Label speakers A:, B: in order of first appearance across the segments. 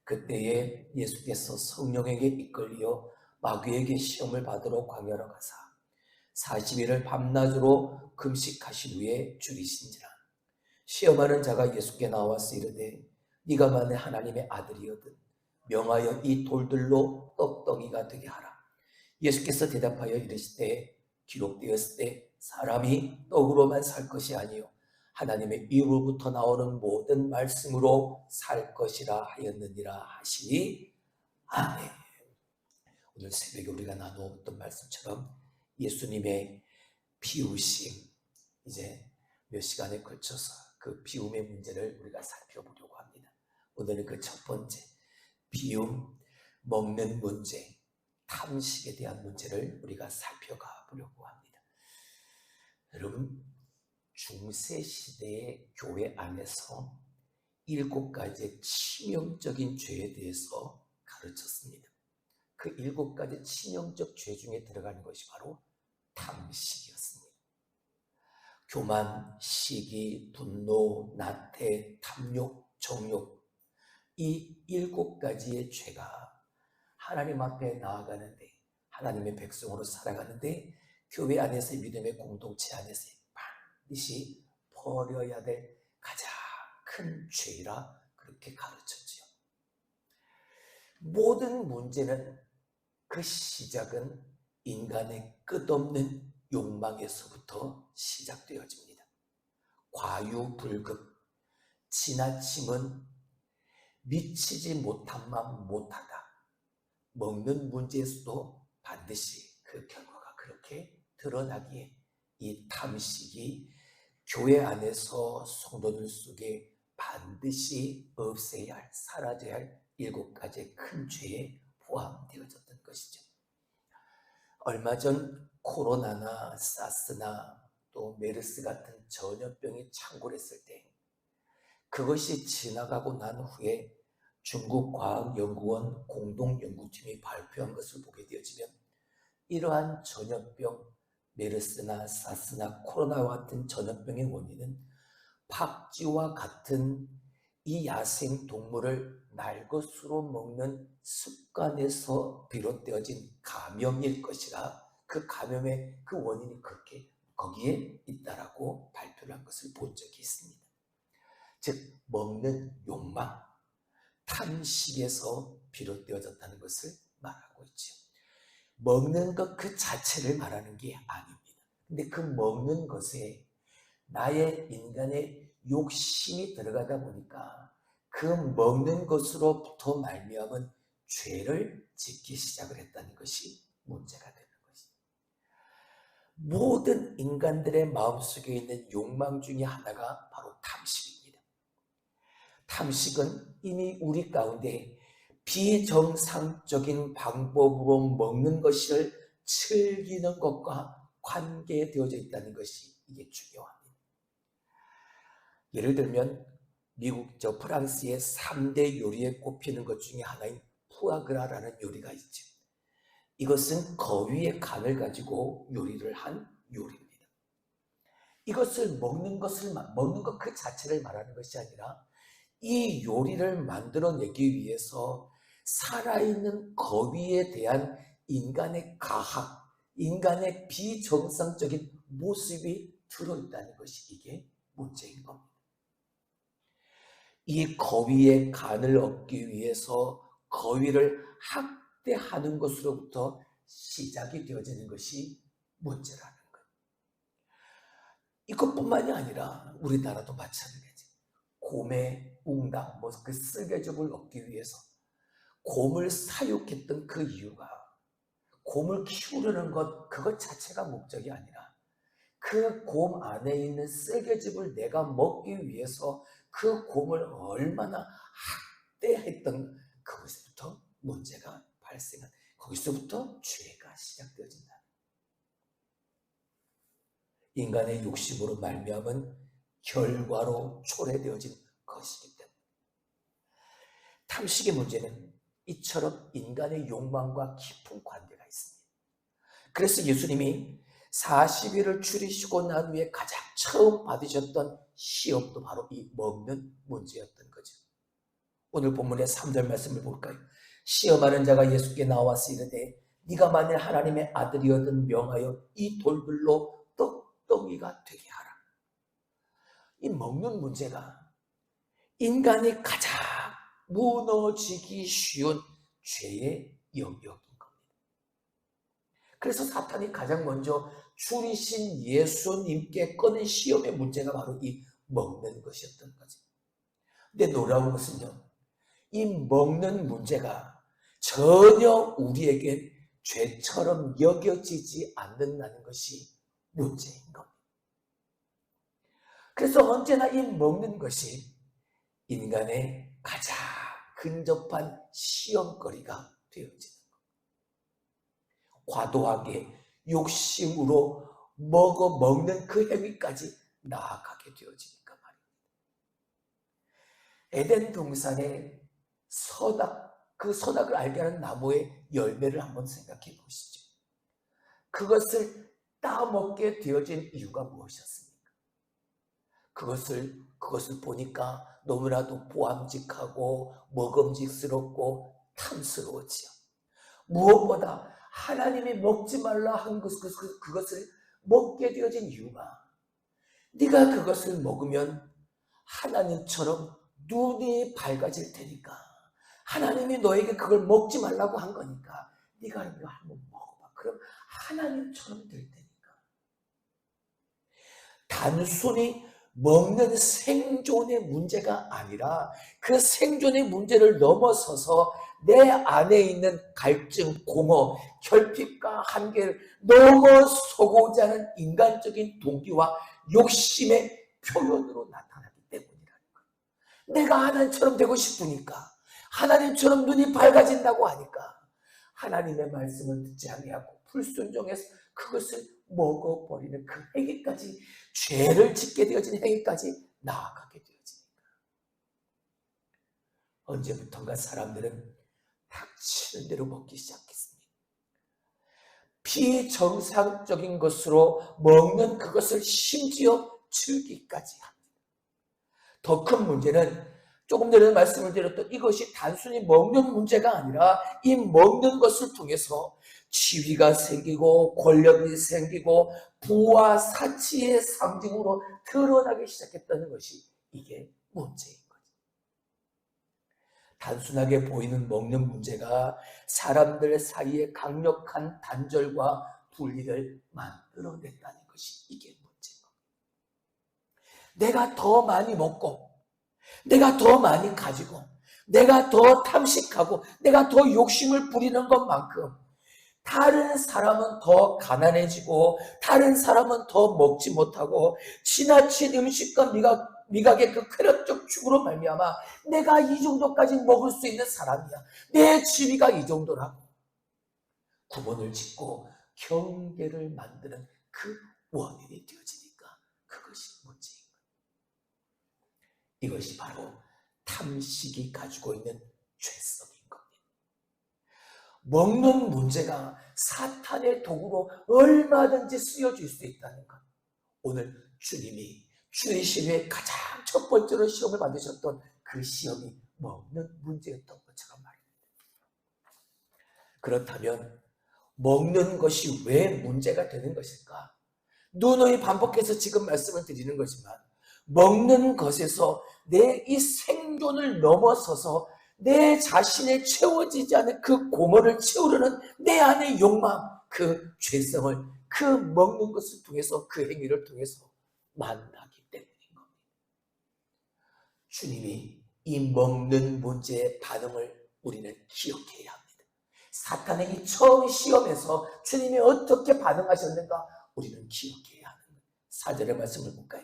A: 그때에 예수께서 성령에게 이끌려 마귀에게 시험을 받으러 광야로 가사 40일을 밤낮으로 금식하신 후에 줄이신지라. 시험하는 자가 예수께 나와서 이르되 네가 만일 하나님의 아들이거든 명하여 이 돌들로 떡덩이가 되게 하라. 예수께서 대답하여 이르시되 기록되었을 때 사람이 떡으로만 살 것이 아니요 하나님의 입으로부터 나오는 모든 말씀으로 살 것이라 하였느니라 하시니 아멘. 오늘 새벽에 우리가 나누었던 말씀처럼 예수님의 비우심, 이제 몇 시간에 걸쳐서 그 비움의 문제를 우리가 살펴보려고 합니다. 오늘은 그 첫 번째 비움, 먹는 문제, 탐식에 대한 문제를 우리가 살펴가 보려고 합니다. 여러분, 중세시대의 교회 안에서 7가지의 치명적인 죄에 대해서 가르쳤습니다. 그 7가지 치명적 죄 중에 들어가는 것이 바로 탐식이었습니다. 교만, 시기, 분노, 나태, 탐욕, 정욕, 이 7가지의 죄가 하나님 앞에 나아가는데, 하나님의 백성으로 살아가는데 교회 안에서의 믿음의 공동체 안에서 반드시 버려야 될 가장 큰 죄라 그렇게 가르쳤지요. 모든 문제는 그 시작은 인간의 끝없는 욕망에서부터 시작되어집니다. 과유불급, 지나침은 미치지 못함만 못하다. 먹는 문제에서도 반드시 그 결과가 그렇게 드러나기에 이 탐식이 교회 안에서 성도들 속에 반드시 없애야 할, 사라져야 할 7가지의 큰 죄에 포함되어졌던 것이죠. 얼마 전 코로나나 사스나 또 메르스 같은 전염병이 창궐했을 때 그것이 지나가고 난 후에 중국 과학연구원 공동연구팀이 발표한 것을 보게 되어지면 이러한 전염병, 메르스나 사스나 코로나와 같은 전염병의 원인은 박쥐와 같은 이 야생 동물을 날것으로 먹는 습관에서 비롯되어진 감염일 것이라 그 감염의 그 원인이 그렇게 거기에 있다라고 발표를 한 것을 본 적이 있습니다. 즉 먹는 욕망, 탐식에서 비롯되어졌다는 것을 말하고 있죠. 먹는 것 그 자체를 말하는 게 아닙니다. 근데 그 먹는 것에 나의 인간의 욕심이 들어가다 보니까 그 먹는 것으로부터 말미암은 죄를 짓기 시작을 했다는 것이 문제가 되는 것입니다. 모든 인간들의 마음속에 있는 욕망 중에 하나가 바로 탐식입니다. 탐식은 이미 우리 가운데 비정상적인 방법으로 먹는 것을 즐기는 것과 관계되어져 있다는 것이 이게 중요합니다. 예를 들면 미국 프랑스의 3대 요리에 꼽히는 것 중에 하나인 푸아그라라는 요리가 있죠. 이것은 거위의 간을 가지고 요리를 한 요리입니다. 이것을 먹는 것 그 자체를 말하는 것이 아니라 이 요리를 만들어내기 위해서 살아있는 거위에 대한 인간의 가학, 인간의 비정상적인 모습이 들어있다는 것이 이게 문제인 겁니다. 이 거위의 간을 얻기 위해서 거위를 학대하는 것으로부터 시작이 되어지는 것이 문제라는 거예요. 이것뿐만이 아니라 우리나라도 마찬가지예요. 곰의 웅당, 그 쓸개즙을 얻기 위해서 곰을 사육했던 그 이유가 곰을 키우려는 그것 자체가 목적이 아니라 그 곰 안에 있는 쓸개즙을 내가 먹기 위해서 그 곰을 얼마나 학대했던 그것부터 문제가 발생한, 거기서부터 죄가 시작되어진다. 인간의 욕심으로 말미암은 결과로 초래되어진 것이기 때문에 탐식의 문제는 이처럼 인간의 욕망과 깊은 관계가 있습니다. 그래서 예수님이 40일을 줄이시고 난 후에 가장 처음 받으셨던 시험도 바로 이 먹는 문제였던 거죠. 오늘 본문의 3절 말씀을 볼까요? 시험하는 자가 예수께 나와서 이르되 네가 만일 하나님의 아들이거든 명하여 이 돌들로 떡덩이가 되게 하라. 이 먹는 문제가 인간이 가장 무너지기 쉬운 죄의 영역인 겁니다. 그래서 사탄이 가장 먼저 줄이신 예수님께 꺼낸 시험의 문제가 바로 이 먹는 것이었던 거죠. 근데 놀라운 것은요, 이 먹는 문제가 전혀 우리에게 죄처럼 여겨지지 않는다는 것이 문제인 겁니다. 그래서 언제나 이 먹는 것이 인간의 가장 근접한 시험거리가 되어지는 것. 과도하게 욕심으로 먹는 그 행위까지 나아가게 되어지니까 말입니다. 에덴 동산의 그 선악을 알게 하는 나무의 열매를 한번 생각해 보시죠. 그것을 따먹게 되어진 이유가 무엇이었습니까? 그것을 보니까 너무나도 보암직하고 먹음직스럽고 탐스러웠지요. 무엇보다 하나님이 먹지 말라 한 그것을 먹게 되어진 이유가 네가 그것을 먹으면 하나님처럼 눈이 밝아질 테니까, 하나님이 너에게 그걸 먹지 말라고 한 거니까 네가 이거 한번 먹어봐. 그럼 하나님처럼 될 테니까. 단순히 먹는 생존의 문제가 아니라 그 생존의 문제를 넘어서서 내 안에 있는 갈증, 공허, 결핍과 한계를 넘어서고자 하는 인간적인 동기와 욕심의 표현으로 나타나기 때문이라는 거예요. 내가 하나님처럼 되고 싶으니까, 하나님처럼 눈이 밝아진다고 하니까 하나님의 말씀을 듣지 아니하고 불순종해서 그것을 먹어버리는 그 행위까지, 죄를 짓게 되어진 행위까지 나아가게 되어집니다. 언제부턴가 사람들은 닥치는 대로 먹기 시작했습니다. 비정상적인 것으로 먹는 그것을 심지어 즐기까지 합니다. 더 큰 문제는 조금 전에 말씀을 드렸던 이것이 단순히 먹는 문제가 아니라 이 먹는 것을 통해서 지위가 생기고 권력이 생기고 부와 사치의 상징으로 드러나기 시작했다는 것이 이게 문제인 거죠. 단순하게 보이는 먹는 문제가 사람들 사이에 강력한 단절과 분리를 만들어냈다는 것이 이게 문제인 겁니다. 내가 더 많이 먹고, 내가 더 많이 가지고, 내가 더 탐식하고, 내가 더 욕심을 부리는 것만큼 다른 사람은 더 가난해지고, 다른 사람은 더 먹지 못하고, 지나친 음식과 미각의 그 쾌락적 축으로 말미암아 내가 이 정도까지 먹을 수 있는 사람이야, 내 지위가 이 정도라고 구분을 짓고 경계를 만드는 그 원인이 되어지니까 그것이 문제인 거예요. 이것이 바로 탐식이 가지고 있는 죄성인 겁니다. 먹는 문제가 사탄의 도구로 얼마든지 쓰여질 수 있다는 것. 오늘 주님이 주의 시험에 가장 첫 번째로 시험을 받으셨던 그 시험이 먹는 문제였던 것처럼 말입니다. 그렇다면 먹는 것이 왜 문제가 되는 것일까? 누누이 반복해서 지금 말씀을 드리는 거지만, 먹는 것에서 내 이 생존을 넘어서서 내 자신의 채워지지 않은 그 공허를 채우려는 내 안의 욕망, 그 죄성을 그 먹는 것을 통해서, 그 행위를 통해서 만나기 때문인 겁니다. 주님이 이 먹는 문제의 반응을 우리는 기억해야 합니다. 사탄의 이 처음 시험에서 주님이 어떻게 반응하셨는가 우리는 기억해야 하는 거예요. 4절의 말씀을 볼까요?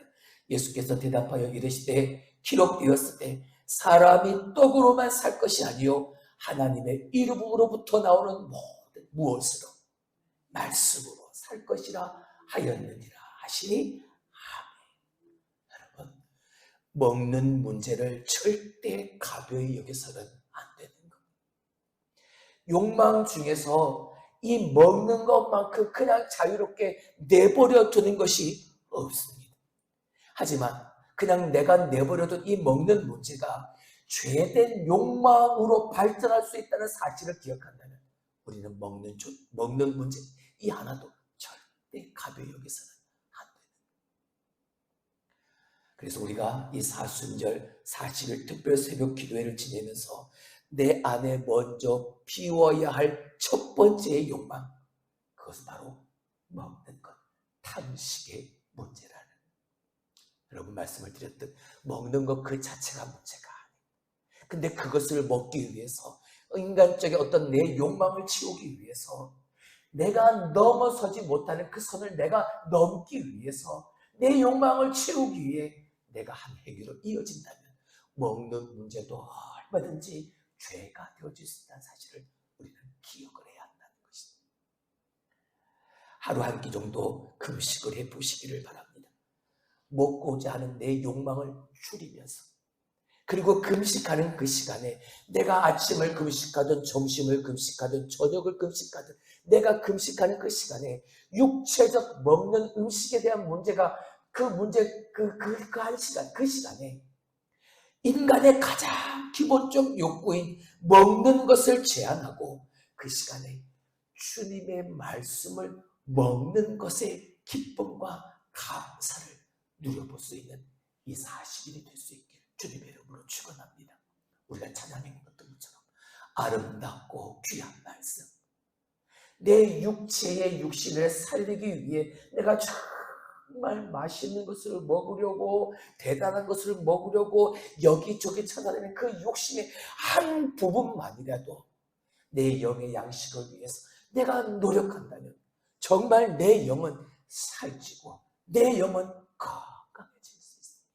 A: 예수께서 대답하여 이르시되 기록되었을 때 사람이 떡으로만 살 것이 아니요 하나님의 이름으로부터 나오는 모든 무엇으로? 말씀으로 살 것이라 하였느니라 하시니 아멘. 여러분, 먹는 문제를 절대 가벼이 여겨서는 안 되는 겁니다. 욕망 중에서 이 먹는 것만큼 그냥 자유롭게 내버려 두는 것이 없습니다. 하지만 그냥 내가 내버려둔 이 먹는 문제가 죄된 욕망으로 발전할 수 있다는 사실을 기억한다면 우리는 먹는 문제 이 하나도 절대 가벼이 여기서는 안 돼요. 그래서 우리가 이 사순절 40일 특별 새벽 기도회를 지내면서 내 안에 먼저 비워야 할 첫 번째의 욕망, 그것은 바로 먹는 것, 탐식의 문제라는, 여러분 말씀을 드렸듯 먹는 것 그 자체가 문제가 아니에요. 근데 그것을 먹기 위해서 인간적인 어떤 내 욕망을 채우기 위해서 내가 넘어서지 못하는 그 선을 내가 넘기 위해서 내 욕망을 채우기 위해 내가 한 행위로 이어진다면 먹는 문제도 얼마든지 죄가 되어질 수 있다는 사실을 우리는 기억을 해야 한다는 것입니다. 하루 한 끼 정도 금식을 해보시기를 바랍니다. 먹고자 하는 내 욕망을 줄이면서, 그리고 금식하는 그 시간에 내가 아침을 금식하든 점심을 금식하든 저녁을 금식하든 내가 금식하는 그 시간에 육체적 먹는 음식에 대한 문제가 그 한 시간, 그 시간에 인간의 가장 기본적 욕구인 먹는 것을 제한하고 그 시간에 주님의 말씀을 먹는 것의 기쁨과 감사를 누려볼 수 있는 이 40일이 될 수 있기를 주님의 이름으로 축원합니다. 우리가 찬양했던 것처럼 아름답고 귀한 말씀, 내 육체의 육신을 살리기 위해 내가 정말 맛있는 것을 먹으려고, 대단한 것을 먹으려고 여기저기 찾아다니는 그 욕심의 한 부분만이라도 내 영의 양식을 위해서 내가 노력한다면 정말 내 영은 살찌고 내 영은 건강해질 수 있습니다.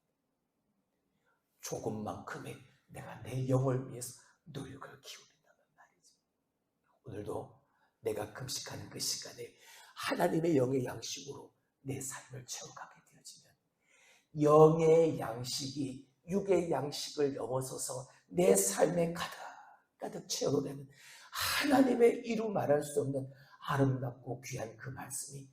A: 조금만큼의 내가 내 영을 위해서 노력을 기울인다는 말이죠. 오늘도 내가 금식하는 그 시간에 하나님의 영의 양식으로 내 삶을 채워가게 되어지면 영의 양식이 육의 양식을 넘어서서 내 삶에 가득 채워되는 하나님의 이루 말할 수 없는 아름답고 귀한 그 말씀이,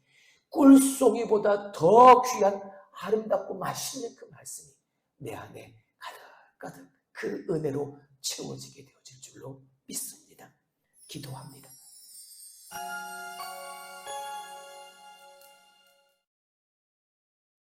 A: 꿀송이보다 더 귀한 아름답고 맛있는 그 말씀이 내 안에 가득 그 은혜로 채워지게 되어질 줄로 믿습니다. 기도합니다.